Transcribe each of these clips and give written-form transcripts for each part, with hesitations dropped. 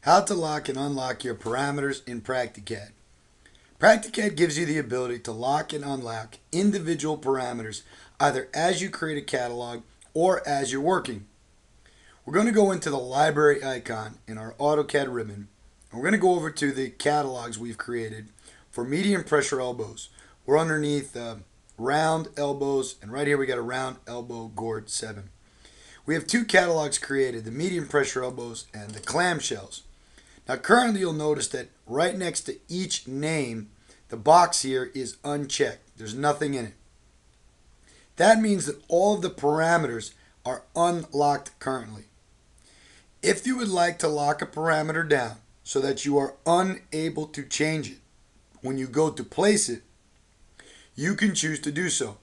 How to lock and unlock your parameters in PractiCAD. PractiCAD gives you the ability to lock and unlock individual parameters either as you create a catalog or as you're working. We're going to go into the library icon in our AutoCAD ribbon, and we're going to go over to the catalogs we've created for medium pressure elbows. We're underneath round elbows, and right here we got a round elbow gourd 7. We have two catalogs created, the medium pressure elbows and the clamshells. Now currently you'll notice that right next to each name, the box here is unchecked. There's nothing in it. That means that all of the parameters are unlocked currently. If you would like to lock a parameter down so that you are unable to change it when you go to place it, you can choose to do so.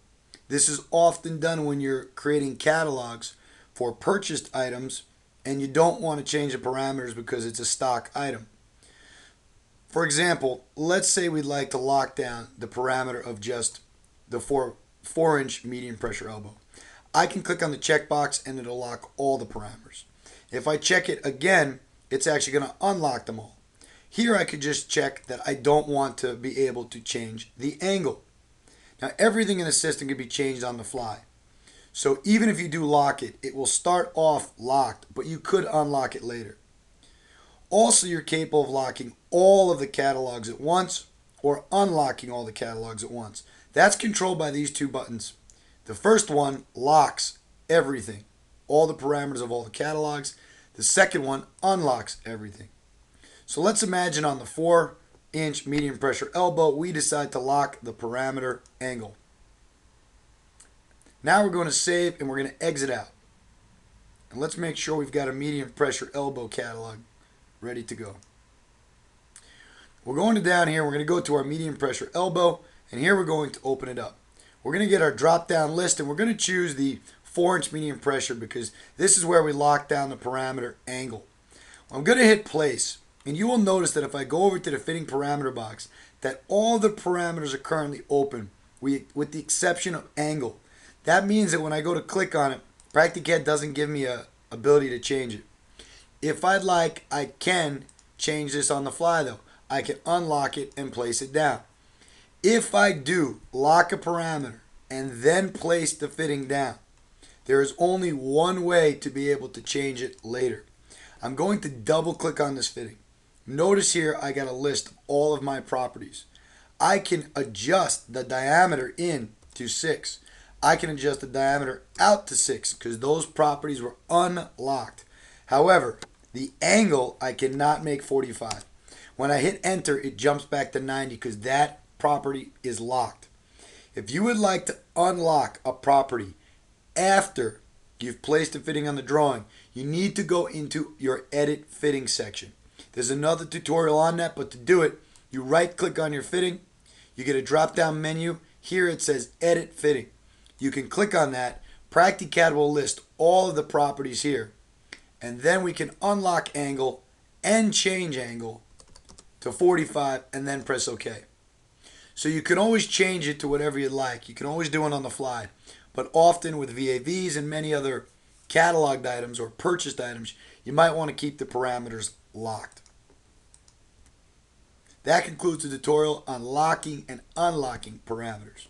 This is often done when you're creating catalogs for purchased items and you don't want to change the parameters because it's a stock item. For example, let's say we'd like to lock down the parameter of just the 4-inch medium pressure elbow. I can click on the checkbox and it'll lock all the parameters. If I check it again, it's actually going to unlock them all. Here I could just check that I don't want to be able to change the angle. Now everything in the system can be changed on the fly. So even if you do lock it, it will start off locked, but you could unlock it later. Also, you're capable of locking all of the catalogs at once or unlocking all the catalogs at once. That's controlled by these two buttons. The first one locks everything, all the parameters of all the catalogs. The second one unlocks everything. So let's imagine on the 4-inch medium pressure elbow, we decide to lock the parameter angle. Now we're going to save and we're going to exit out. And let's make sure we've got a medium pressure elbow catalog ready to go. We're going down here, we're going to go to our medium pressure elbow, and here we're going to open it up. We're going to get our drop down list and we're going to choose the 4-inch medium pressure because this is where we lock down the parameter angle. I'm going to hit place, and you will notice that if I go over to the fitting parameter box that all the parameters are currently open with the exception of angle. That means that when I go to click on it, PractiCAD doesn't give me a ability to change it. If I'd like, I can change this on the fly though. I can unlock it and place it down. If I do lock a parameter and then place the fitting down, there is only one way to be able to change it later. I'm going to double click on this fitting. Notice here I got a list of all of my properties. I can adjust the diameter in to 6. I can adjust the diameter out to 6 because those properties were unlocked. However, the angle I cannot make 45. When I hit enter, it jumps back to 90 because that property is locked. If you would like to unlock a property after you've placed the fitting on the drawing, you need to go into your edit fitting section. There's another tutorial on that, but to do it, you right click on your fitting, you get a drop down menu. Here it says edit fitting. You can click on that. PractiCAD will list all of the properties here. And then we can unlock angle and change angle to 45 and then press OK. So you can always change it to whatever you like. You can always do it on the fly. But often with VAVs and many other cataloged items or purchased items, you might want to keep the parameters locked. That concludes the tutorial on locking and unlocking parameters.